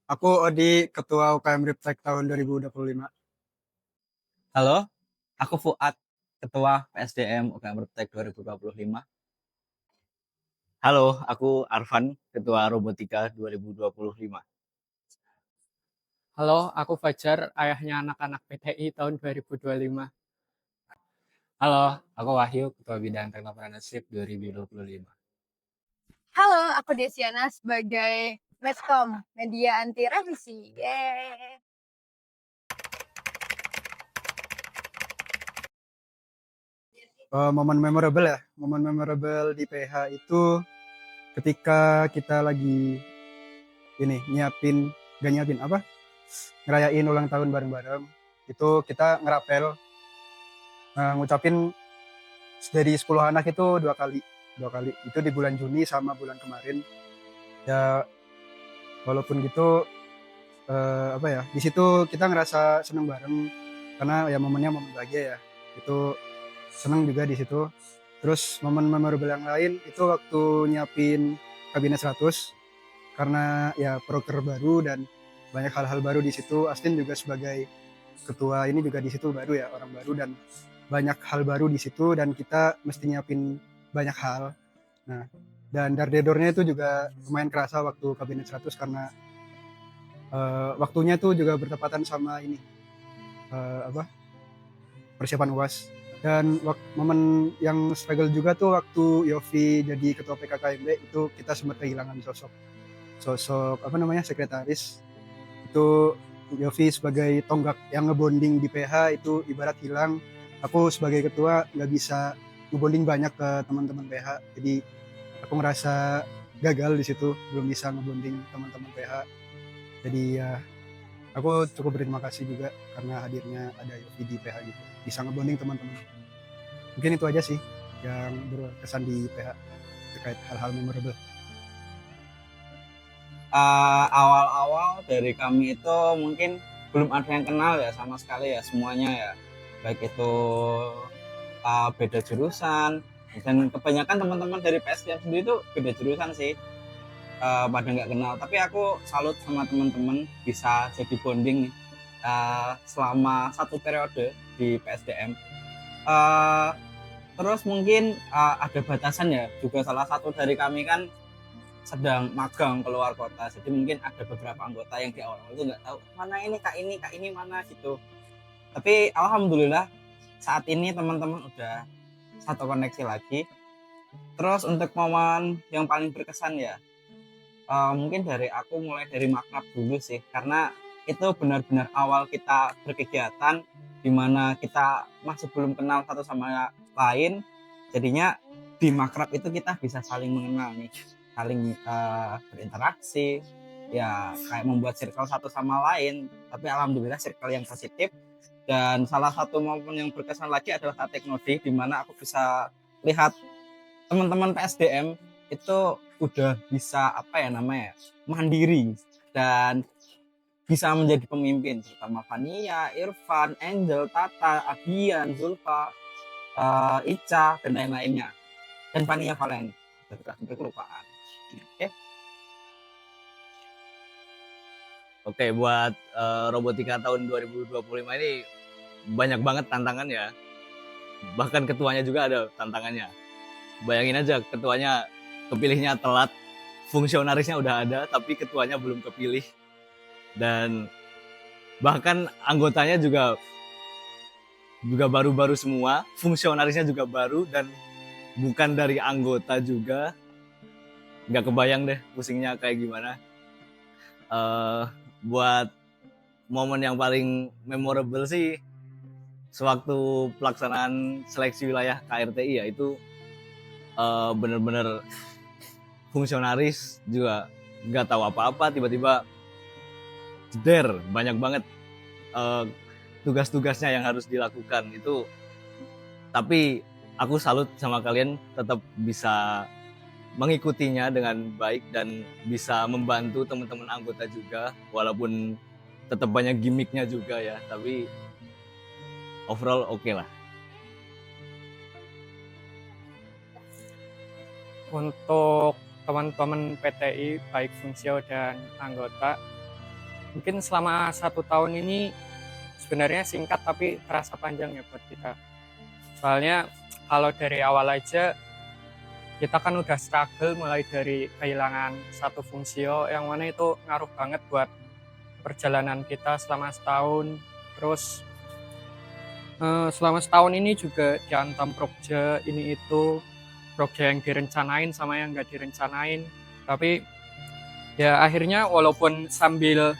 Aku Odi, Ketua UKM Riptek tahun 2025. Halo, aku Fuad, Ketua PSDM UKM Bertek 2025. Halo, aku Arfan, Ketua Robotika 2025. Halo, aku Fajar, ayahnya anak-anak PTI tahun 2025. Halo, aku Wahyu, Ketua Bidang Teknopreneurship 2025. Halo, aku Desiana sebagai Medcom, Media Anti Revisi. Yeay. Momen memorable ya, momen memorable di PH itu ketika kita lagi gak nyiapin apa, ngerayain ulang tahun bareng-bareng. Itu kita ngerapel, ngucapin dari 10 anak itu dua kali. Itu di bulan Juni sama bulan kemarin. Ya walaupun gitu apa ya, di situ kita ngerasa seneng bareng karena ya momennya momen bahagia ya. Itu seneng juga di situ. Terus momen memorable yang lain itu waktu nyiapin kabinet 100 karena ya proker baru dan banyak hal-hal baru di situ. Astin juga sebagai ketua ini juga di situ baru ya, orang baru dan banyak hal baru di situ dan kita mesti nyiapin banyak hal. Nah, dan dardedornya itu juga lumayan kerasa waktu kabinet 100 karena waktunya tuh juga bertepatan sama ini apa persiapan UAS. Dan momen yang struggle juga tuh waktu Yofi jadi ketua PKKMB itu kita sempat kehilangan sosok apa namanya sekretaris. Itu Yofi sebagai tonggak yang ngebonding di PH itu ibarat hilang. Aku sebagai ketua nggak bisa ngebonding banyak ke teman-teman PH, jadi aku ngerasa gagal di situ, belum bisa ngebonding teman-teman PH. Jadi ya aku cukup berterima kasih juga karena hadirnya ada Yofi di PH gitu, bisa ngebonding teman-teman. Mungkin itu aja sih yang berkesan di PH terkait hal-hal memorable. Awal-awal dari kami itu mungkin belum ada yang kenal ya sama sekali ya semuanya ya. Baik itu beda jurusan, dan kebanyakan teman-teman dari PSDM sendiri itu beda jurusan sih. Pada nggak kenal, tapi aku salut sama teman-teman bisa jadi bonding selama satu periode di PSDM. Terus mungkin ada batasan ya, juga salah satu dari kami kan sedang magang keluar kota, jadi mungkin ada beberapa anggota yang di awal-awal itu nggak tahu mana ini kak ini mana gitu. Tapi alhamdulillah saat ini teman-teman udah satu koneksi lagi. Terus untuk momen yang paling berkesan ya, mungkin dari aku mulai dari makrab dulu sih, karena itu benar-benar awal kita berkegiatan dimana kita masih belum kenal satu sama lain. Jadinya di makrab itu kita bisa saling mengenal nih, saling berinteraksi ya, kayak membuat circle satu sama lain, tapi alhamdulillah circle yang positif. Dan salah satu momen yang berkesan lagi adalah saat teknodi, di mana aku bisa lihat teman-teman PSDM itu udah bisa apa ya namanya, mandiri dan bisa menjadi pemimpin, terutama Fania, Irfan, Angel, Tata, Abian, Zulfa, Ica dan lain-lainnya, dan Fania Valen sampai kelupaan. Oke, buat Robotika tahun 2025 ini banyak banget tantangan ya. Bahkan ketuanya juga ada tantangannya. Bayangin aja, ketuanya kepilihnya telat, fungsionarisnya udah ada, tapi ketuanya belum kepilih. Dan bahkan anggotanya juga baru-baru semua, fungsionarisnya juga baru, dan bukan dari anggota juga. Nggak kebayang deh pusingnya kayak gimana. Buat momen yang paling memorable sih sewaktu pelaksanaan seleksi wilayah KRTI ya, itu bener-bener fungsionaris juga nggak tahu apa-apa, tiba-tiba jeder banyak banget tugas-tugasnya yang harus dilakukan itu. Tapi aku salut sama kalian tetap bisa mengikutinya dengan baik dan bisa membantu teman-teman anggota juga, walaupun tetap banyak gimmicknya juga ya, tapi overall oke lah. Untuk teman-teman PTI, baik fungsio dan anggota, Mungkin selama 1 tahun ini sebenarnya singkat tapi terasa panjang ya buat kita. Soalnya kalau dari awal aja kita kan udah struggle mulai dari kehilangan satu fungsio yang mana itu ngaruh banget buat perjalanan kita selama setahun. Terus selama setahun ini juga dihantam proker ini itu, proker yang direncanain sama yang nggak direncanain. Tapi ya akhirnya walaupun sambil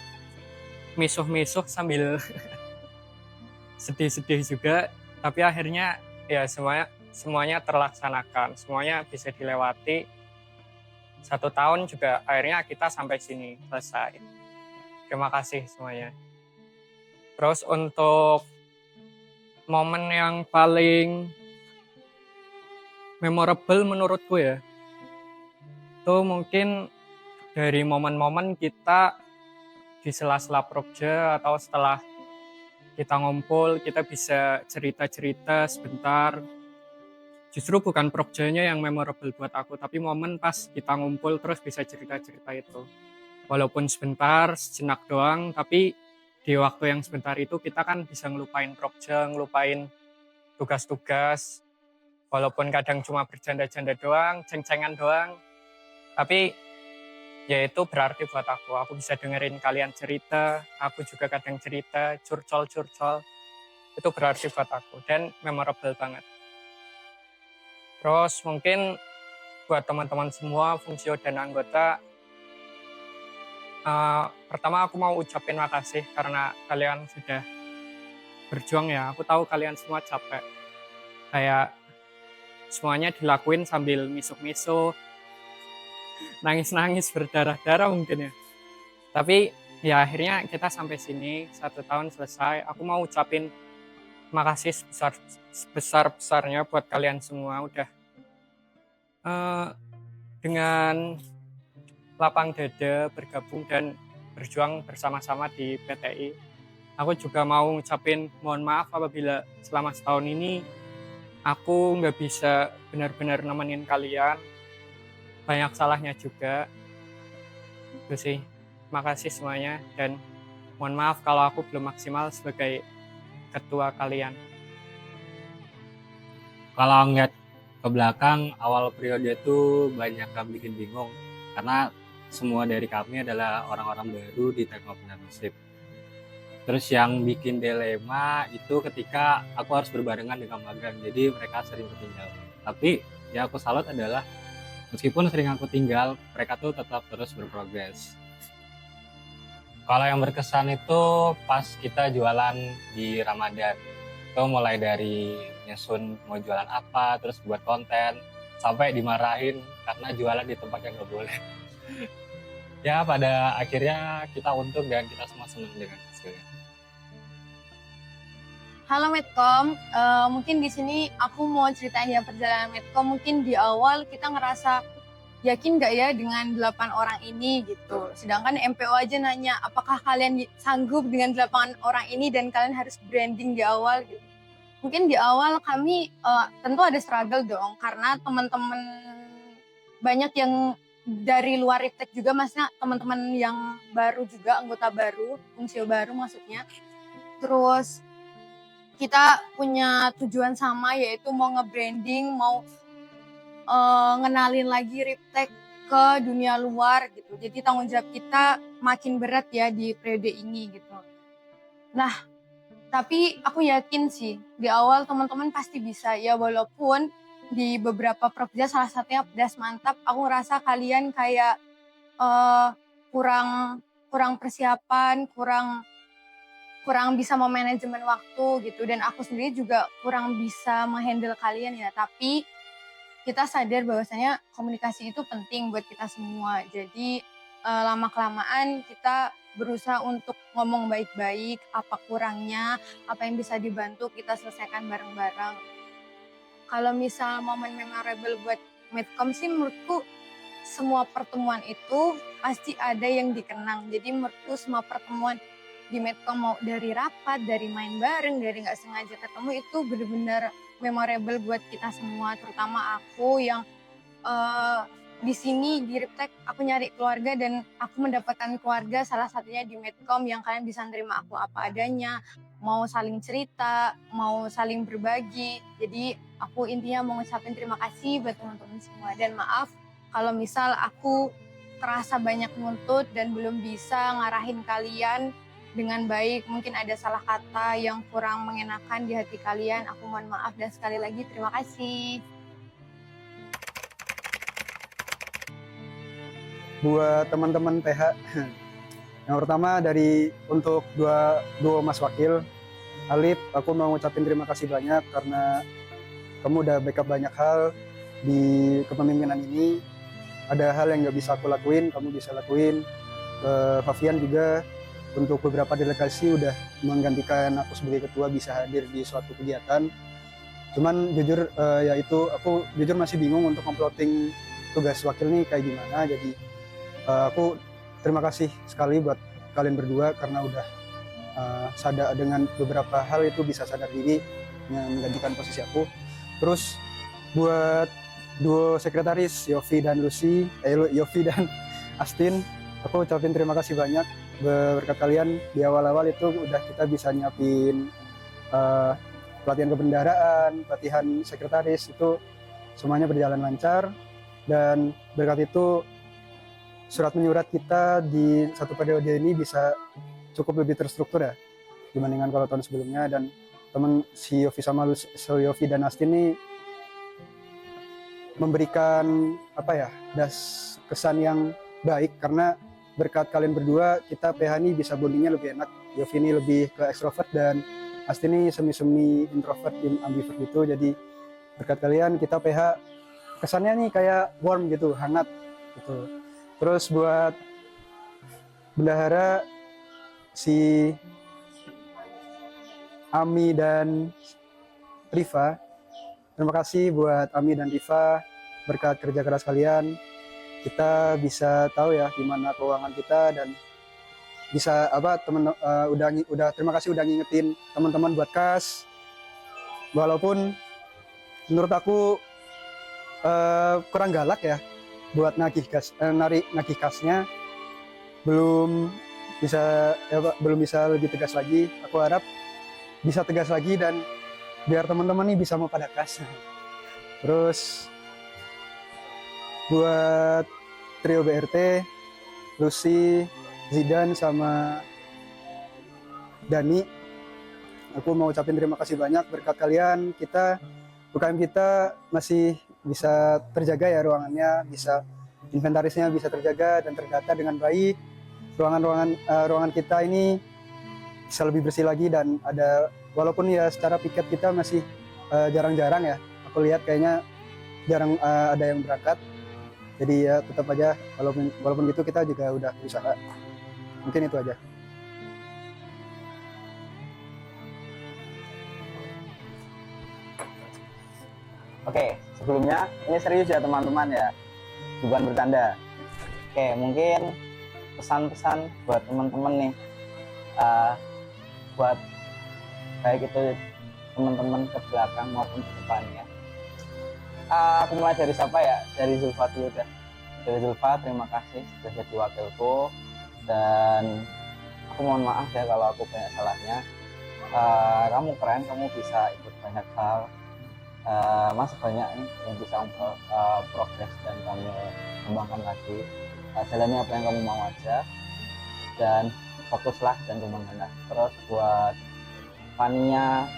misuh-misuh sambil sedih-sedih juga, tapi akhirnya ya semuanya terlaksanakan, semuanya bisa dilewati. 1 tahun juga akhirnya kita sampai sini selesai. Terima kasih semuanya. Terus untuk momen yang paling memorable menurutku ya, itu mungkin dari momen-momen kita di sela-sela proker atau setelah kita ngumpul, kita bisa cerita-cerita sebentar. Justru bukan prokernya yang memorable buat aku, tapi momen pas kita ngumpul terus bisa cerita-cerita itu. Walaupun sebentar, sejenak doang, tapi di waktu yang sebentar itu kita kan bisa ngelupain proker, ngelupain tugas-tugas. Walaupun kadang cuma bercanda-canda doang, ceng-cengan doang, tapi ya itu berarti buat aku. Aku bisa dengerin kalian cerita, aku juga kadang cerita, curcol-curcol. Itu berarti buat aku dan memorable banget. Terus mungkin buat teman-teman semua, fungsio dan anggota, pertama aku mau ucapin makasih karena kalian sudah berjuang ya. Aku tahu kalian semua capek. Kayak semuanya dilakuin sambil misuk-misuk, nangis-nangis berdarah-darah mungkin ya. Tapi ya akhirnya kita sampai sini, 1 tahun selesai. Aku mau ucapin makasih sebesar-besarnya buat kalian semua udah dengan lapang dada bergabung dan berjuang bersama-sama di PTI. Aku juga mau ngucapin mohon maaf apabila selama setahun ini aku nggak bisa benar-benar nemenin kalian. Banyak salahnya juga. Itu sih. Makasih semuanya dan mohon maaf kalau aku belum maksimal sebagai ketua kalian. Kalau ngeliat ke belakang, awal periode itu banyak yang bikin bingung. Karena semua dari kami adalah orang-orang baru di Tekno Musik. Terus yang bikin dilema itu ketika aku harus berbarengan dengan magang, jadi mereka sering ketinggalan. Tapi ya aku salut adalah meskipun sering aku tinggal, mereka tuh tetap terus berprogres. Kalau yang berkesan itu pas kita jualan di Ramadan. Itu mulai dari nyusun mau jualan apa, terus buat konten, sampai dimarahin karena jualan di tempat yang nggak boleh. Ya pada akhirnya kita untung dan kita semua senang dengan hasilnya. Halo Medcom, mungkin di sini aku mau ceritain ya perjalanan Medcom. Mungkin di awal kita ngerasa yakin nggak ya dengan 8 orang ini gitu. Sedangkan MPO aja nanya, apakah kalian sanggup dengan 8 orang ini dan kalian harus branding di awal gitu. Mungkin di awal kami tentu ada struggle dong, karena teman-teman banyak yang dari luar Riptek juga, maksudnya teman-teman yang baru juga, anggota baru, fungsio baru maksudnya. Terus kita punya tujuan sama, yaitu mau nge-branding, mau ngenalin lagi Riptek ke dunia luar gitu. Jadi tanggung jawab kita makin berat ya di periode ini gitu. Nah, tapi aku yakin sih di awal teman-teman pasti bisa ya, walaupun di beberapa prokerja salah satunya pedas mantap, aku ngerasa kalian kayak kurang persiapan, kurang bisa memanajemen waktu gitu, dan aku sendiri juga kurang bisa menghandle kalian ya. Tapi kita sadar bahwasanya komunikasi itu penting buat kita semua. Jadi lama-kelamaan kita berusaha untuk ngomong baik-baik, apa kurangnya, apa yang bisa dibantu kita selesaikan bareng-bareng. Kalau misal momen memorable buat Medcom sih, menurutku semua pertemuan itu pasti ada yang dikenang. Jadi menurutku semua pertemuan di Medcom, mau dari rapat, dari main bareng, dari nggak sengaja ketemu, itu benar-benar memorable buat kita semua, terutama aku yang di sini di Riptek aku nyari keluarga dan aku mendapatkan keluarga salah satunya di Medcom yang kalian bisa nerima aku apa adanya, mau saling cerita, mau saling berbagi. Jadi aku intinya mau ngucapin terima kasih buat teman-teman semua dan maaf kalau misal aku terasa banyak nuntut dan belum bisa ngarahin kalian dengan baik. Mungkin ada salah kata yang kurang mengenakan di hati kalian. Aku mohon maaf dan sekali lagi terima kasih. Buat teman-teman PH, yang pertama dari untuk dua Mas Wakil, Alif, aku mau ngucapin terima kasih banyak karena kamu udah backup banyak hal di kepemimpinan ini. Ada hal yang nggak bisa aku lakuin, kamu bisa lakuin. Fabian juga untuk beberapa delegasi udah menggantikan aku sebagai ketua bisa hadir di suatu kegiatan. Cuman jujur ya itu aku jujur masih bingung untuk uploading tugas wakil nih kayak gimana. Jadi aku terima kasih sekali buat kalian berdua karena udah sadar dengan beberapa hal itu bisa sadar diri menggantikan posisi aku. Terus buat duo sekretaris Yofi dan Yofi dan Astin, aku ucapin terima kasih banyak berkat kalian di awal-awal itu udah kita bisa nyiapin pelatihan kebendaraan, pelatihan sekretaris itu semuanya berjalan lancar dan berkat itu surat menyurat kita di satu periode ini bisa cukup lebih terstruktur ya dibandingkan kalau tahun sebelumnya dan teman si Yofi sama Yofi dan Astin ini memberikan kesan yang baik karena berkat kalian berdua kita PH ini bisa bondingnya lebih enak. Yofi ini lebih ke ekstrovert dan Astin ini semi introvert ambivert gitu. Jadi berkat kalian kita PH kesannya nih kayak warm gitu, hangat gitu. Terus buat bendahara si Ami dan Riva, terima kasih buat Ami dan Riva, berkat kerja keras kalian kita bisa tahu ya di mana keuangan kita dan bisa udah terima kasih udah ngingetin teman-teman buat kas. Walaupun menurut aku kurang galak ya buat nagih kasnya belum bisa lebih tegas lagi. Aku harap bisa tegas lagi dan biar teman-teman nih bisa mau pada kas. Terus buat trio BRT, Lucy, Zidan sama Dani, aku mau ucapin terima kasih banyak berkat kalian UKM kita masih bisa terjaga ya ruangannya, bisa inventarisnya bisa terjaga dan terdata dengan baik. Ruangan kita ini bisa lebih bersih lagi dan ada walaupun ya secara piket kita masih jarang-jarang ya. Aku lihat kayaknya jarang ada yang berangkat. Jadi ya tetap aja walaupun gitu kita juga udah berusaha. Mungkin itu aja. Oke, sebelumnya ini serius ya teman-teman ya, bukan bercanda. Oke, mungkin pesan-pesan buat teman-teman nih, buat baik itu teman-teman ke belakang maupun ke depannya. Aku mulai dari siapa ya? Dari Zulfa dulu deh. Dari Zulfa, terima kasih sudah jadi wakilku dan aku mohon maaf ya kalau aku banyak salahnya. Kamu keren, kamu bisa ikut banyak hal. Masih banyak nih yang bisa progres dan kamu kembangkan lagi. Jalani apa yang kamu mau aja dan fokuslah dan kembangkanlah. Terus buat Fania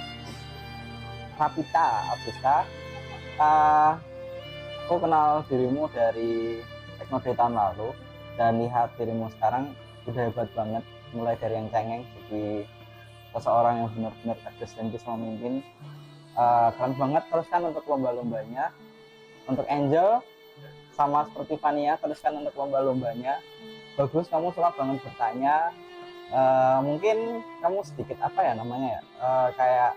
Rapita Abiska, aku kenal dirimu dari Teknode tahun lalu dan lihat dirimu sekarang udah hebat banget, mulai dari yang cengeng jadi seseorang yang benar-benar tegas dan bisa memimpin. Keren banget, teruskan untuk lomba-lombanya. Untuk Angel sama seperti Fania, teruskan untuk lomba-lombanya. Bagus, kamu suka banget bertanya. Mungkin kamu sedikit kayak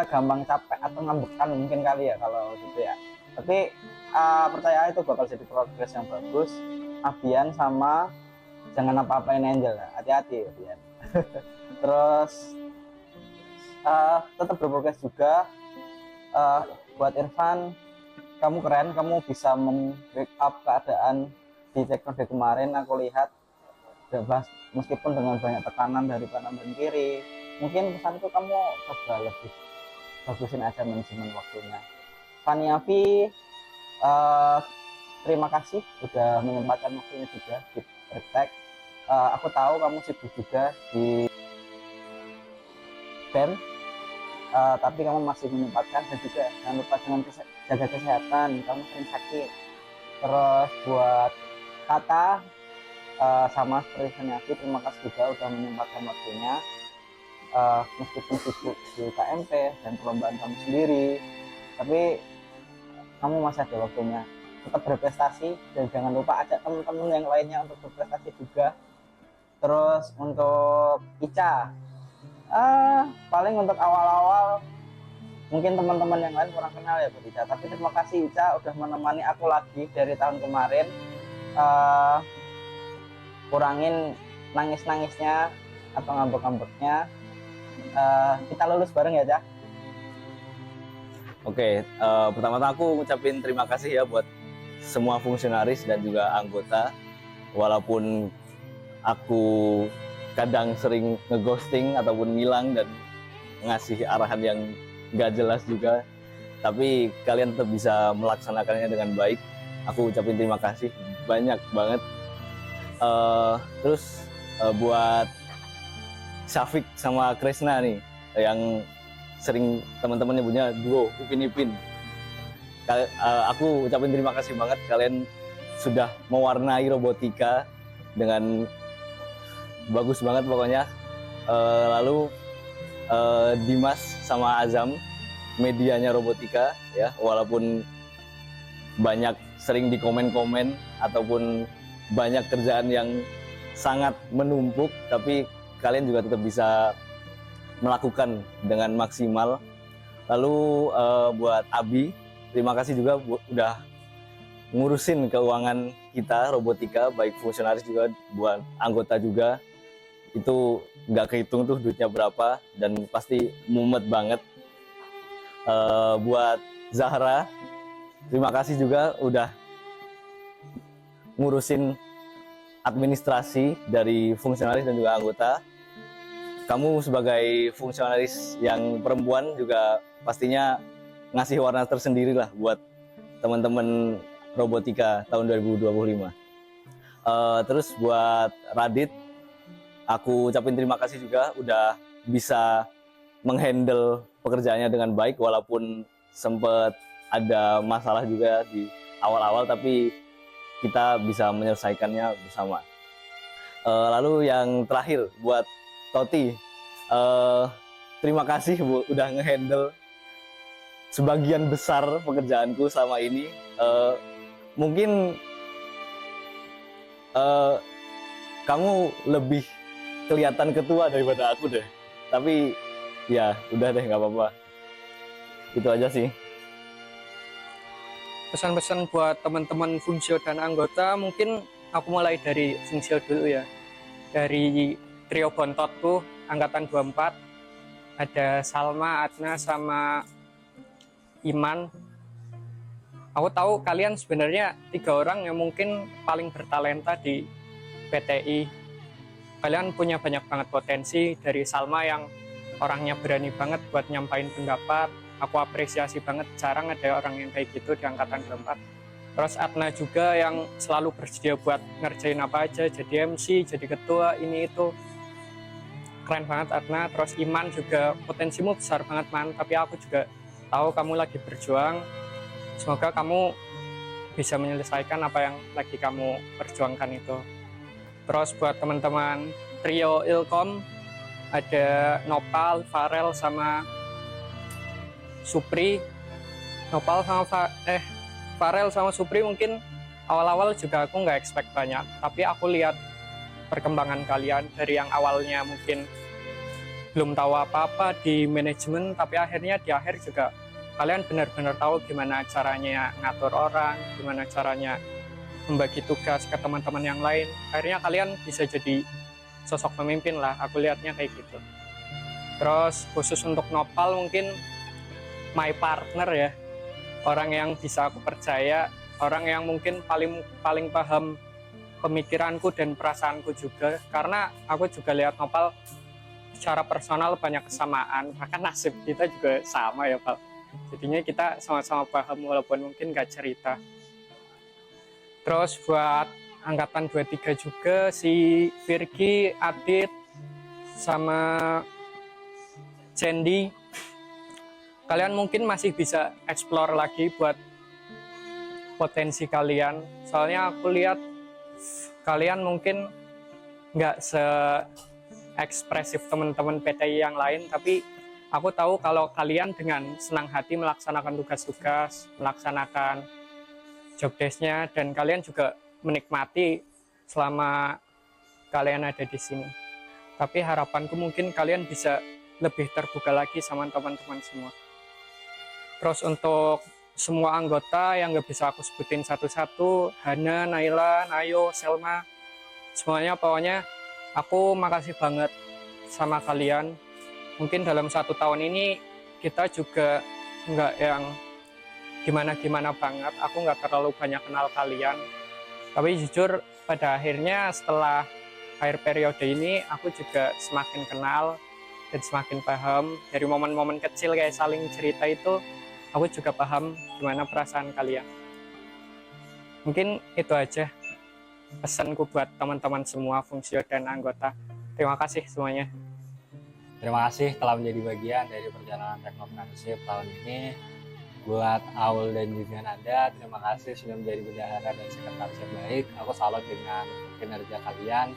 gampang capek atau ngambekan mungkin kali ya kalau gitu ya. Tapi percaya itu bakal jadi progres yang bagus. Abian sama jangan apa-apain Angel ya, hati-hati Abian. Terus tetap berprogres juga. Buat Irfan, kamu keren, kamu bisa membackup keadaan di Tekno Day kemarin. Aku lihat meskipun dengan banyak tekanan dari kanan dan kiri, mungkin pesanku kamu coba lebih bagusin aja manajemen waktunya. Fani Afi, terima kasih udah menyempatkan waktunya juga di praktek. Aku tahu kamu sibuk juga di BEM, tapi kamu masih menyempatkan, dan juga jangan lupa dengan jaga kesehatan, kamu sering sakit. Terus buat Kata, sama seperti Faniafi, terima kasih juga udah menyempatkan waktunya, meskipun sibuk di KMP dan perlombaan kamu sendiri, tapi kamu masih ada waktunya. Tetap berprestasi dan jangan lupa ajak teman-teman yang lainnya untuk berprestasi juga. Terus untuk Ica, paling untuk awal-awal mungkin teman-teman yang lain kurang kenal ya buat Ica, tapi terima kasih Ica udah menemani aku lagi dari tahun kemarin. Kurangin nangis-nangisnya atau ngambek-ngambeknya. Kita lulus bareng ya, Cak. Oke, pertama-tama aku ngucapin terima kasih ya buat semua fungsionaris dan juga anggota. Walaupun aku kadang sering ngeghosting ataupun ngilang dan ngasih arahan yang nggak jelas juga, tapi kalian tetap bisa melaksanakannya dengan baik. Aku ucapin terima kasih banyak banget. Terus buat Syafiq sama Krisna nih, yang sering teman-teman nyebutnya duo Upin Ipin. Aku ucapin terima kasih banget, kalian sudah mewarnai robotika dengan bagus banget pokoknya. Lalu Dimas sama Azam, medianya robotika ya, walaupun banyak sering di komen-komen ataupun banyak kerjaan yang sangat menumpuk, tapi kalian juga tetap bisa melakukan dengan maksimal. Lalu buat Abi, terima kasih juga udah ngurusin keuangan kita robotika, baik fungsionaris juga buat anggota juga. Itu nggak kehitung tuh duitnya berapa dan pasti mumet banget. Buat Zahra, terima kasih juga udah ngurusin administrasi dari fungsionaris dan juga anggota. Kamu sebagai fungsionaris yang perempuan juga pastinya ngasih warna tersendiri lah buat teman-teman robotika tahun 2025. Terus buat Radit, aku ucapin terima kasih juga udah bisa menghandle pekerjaannya dengan baik, walaupun sempat ada masalah juga di awal-awal, tapi kita bisa menyelesaikannya bersama. Lalu yang terakhir buat Toti, terima kasih Bu udah ngehandle sebagian besar pekerjaanku selama ini. Mungkin kamu lebih kelihatan ketua daripada aku deh, tapi ya udah deh, nggak apa-apa. Itu aja sih. Pesan-pesan buat teman-teman fungsio dan anggota, mungkin aku mulai dari fungsio dulu ya. Dari trio bontotku angkatan 24, ada Salma, Adna, sama Iman. Aku tahu kalian sebenarnya 3 orang yang mungkin paling bertalenta di PTI. Kalian punya banyak banget potensi. Dari Salma yang orangnya berani banget buat nyampain pendapat, aku apresiasi banget, jarang ada orang yang kayak gitu di angkatan 24. Terus Adna juga yang selalu bersedia buat ngerjain apa aja, jadi MC, jadi ketua, ini itu. Keren banget Adna. Terus Iman juga potensimu besar banget Man, tapi aku juga tahu kamu lagi berjuang. Semoga kamu bisa menyelesaikan apa yang lagi kamu perjuangkan itu. Terus buat teman-teman trio Ilkom, ada Nopal, Farel, sama Supri. Nopal sama Farel sama Supri mungkin awal-awal juga aku nggak expect banyak, tapi aku lihat perkembangan kalian dari yang awalnya mungkin belum tahu apa-apa di manajemen, tapi akhirnya di akhir juga kalian benar-benar tahu gimana caranya ngatur orang, gimana caranya membagi tugas ke teman-teman yang lain. Akhirnya kalian bisa jadi sosok pemimpin lah, aku lihatnya kayak gitu. Terus khusus untuk Nopal mungkin my partner ya, orang yang bisa aku percaya, orang yang mungkin paling paling paham pemikiranku dan perasaanku juga, karena aku juga lihat Nopal secara personal banyak kesamaan, bahkan nasib kita juga sama ya Pal. Jadinya kita sama-sama paham walaupun mungkin gak cerita. Terus buat angkatan 23 juga si Virgi, Adit, sama Sandy, kalian mungkin masih bisa explore lagi buat potensi kalian. Soalnya aku lihat kalian mungkin nggak se-ekspresif teman-teman PTI yang lain, tapi aku tahu kalau kalian dengan senang hati melaksanakan tugas-tugas, melaksanakan job desk-nya, dan kalian juga menikmati selama kalian ada di sini. Tapi harapanku mungkin kalian bisa lebih terbuka lagi sama teman-teman semua. Terus untuk semua anggota yang nggak bisa aku sebutin satu-satu, Hana, Naila, Nayo, Selma, semuanya pokoknya aku makasih banget sama kalian. Mungkin dalam 1 tahun ini kita juga nggak yang gimana-gimana banget, aku nggak terlalu banyak kenal kalian, tapi jujur pada akhirnya setelah akhir periode ini aku juga semakin kenal dan semakin paham. Dari momen-momen kecil kayak saling cerita itu aku juga paham gimana perasaan kalian. Mungkin itu aja pesanku buat teman-teman semua, fungsio dan anggota. Terima kasih semuanya. Terima kasih telah menjadi bagian dari perjalanan Teknopreneurship tahun ini. Buat Aul dan juga Nanda, terima kasih sudah menjadi bendahara dan sekretaris yang baik. Aku salut dengan kinerja kalian.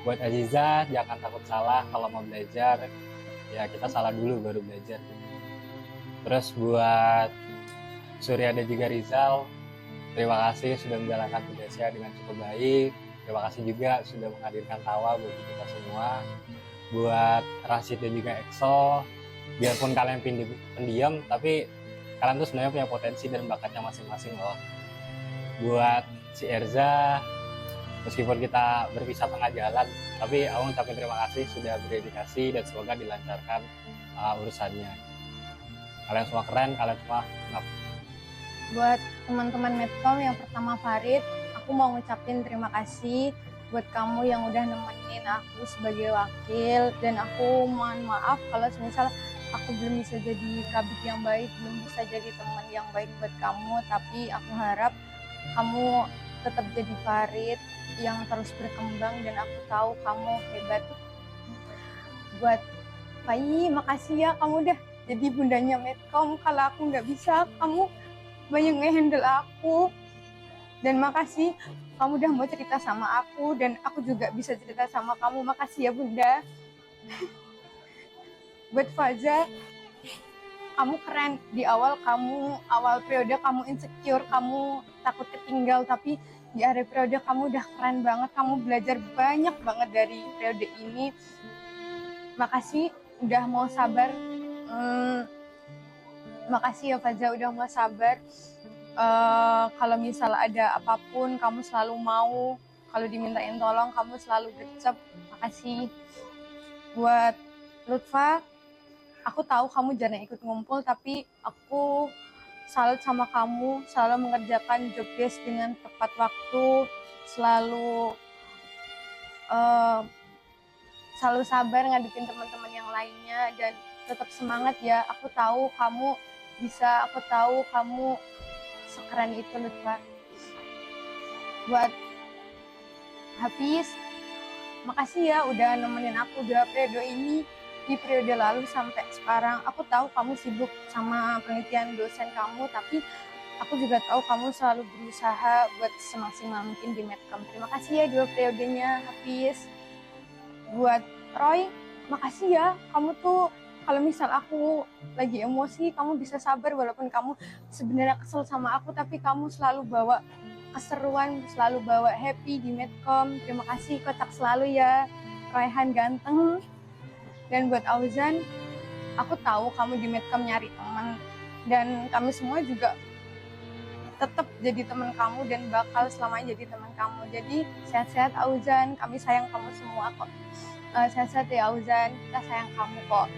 Buat Aziza, jangan takut salah kalau mau belajar. Ya kita salah dulu baru belajar. Terus buat Surya dan juga Rizal, terima kasih sudah menjalankan tugasnya dengan cukup baik. Terima kasih juga sudah menghadirkan tawa buat kita semua. Buat Rashid dan juga Exo, biarpun kalian pendiam, tapi kalian tuh sebenarnya punya potensi dan bakatnya masing-masing loh. Buat si Erza, meskipun kita berpisah tengah jalan, tapi aku ngucapin terima kasih sudah berdedikasi dan semoga dilancarkan urusannya. Kalian semua keren, kalian semua mantap. Buat teman-teman Medcom, yang pertama Farid, aku mau ngucapin terima kasih buat kamu yang udah nemenin aku sebagai wakil, dan aku mohon maaf kalau misal aku belum bisa jadi kabit yang baik, belum bisa jadi teman yang baik buat kamu, tapi aku harap kamu tetap jadi Farid yang terus berkembang, dan aku tahu kamu hebat. Buat Pai, makasih ya kamu udah jadi bundanya Medcom. Kalau aku nggak bisa, kamu banyak ngehandle aku. Dan makasih kamu udah mau cerita sama aku, dan aku juga bisa cerita sama kamu. Makasih ya Bunda. Buat Faza, kamu keren. Di awal periode kamu insecure, kamu takut ketinggal, tapi di akhir periode kamu udah keren banget. Kamu belajar banyak banget dari periode ini. Makasih udah mau sabar. Makasih ya Faza udah mau sabar. Kalau misal ada apapun kamu selalu mau, kalau dimintain tolong kamu selalu gercep. Makasih. Buat Lutfa, aku tahu kamu jarang ikut ngumpul, tapi aku salut sama kamu, selalu mengerjakan job desk dengan tepat waktu, selalu sabar ngadepin teman-teman yang lainnya, dan tetap semangat ya. Aku tahu kamu bisa, aku tahu kamu sekeren itu Lutfa. Buat Hafiz, makasih ya udah nemenin aku udah periode ini, di periode lalu sampai sekarang. Aku tahu kamu sibuk sama penelitian dosen kamu, tapi aku juga tahu kamu selalu berusaha buat semaksimal mungkin di Medcom. Terima kasih ya 2 periodenya Hafiz. Buat Roy, makasih ya, kamu tuh kalau misal aku lagi emosi, kamu bisa sabar walaupun kamu sebenarnya kesel sama aku, tapi kamu selalu bawa keseruan, selalu bawa happy di Medcom. Terima kasih, kocak selalu ya, Raihan ganteng. Dan buat Auzan, aku tahu kamu di Medcom nyari teman, dan kami semua juga tetap jadi teman kamu dan bakal selamanya jadi teman kamu. Jadi sehat-sehat Auzan, kami sayang kamu semua kok. Sehat-sehat ya Auzan, kita sayang kamu kok.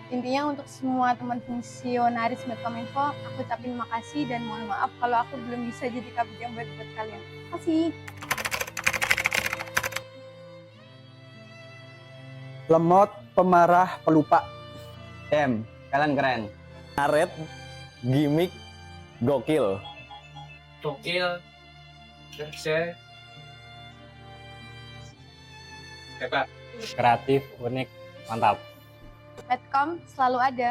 Intinya untuk semua teman fungsionaris Medcominfo, aku ucapin makasih dan mohon maaf kalau aku belum bisa jadi kabit yang baik buat kalian. Makasih. Lemot, pemarah, pelupa. Kalian keren. Karet, gimmick, gokil. Gokil, kerja, hebat. Kreatif, unik, mantap. Medcom selalu ada.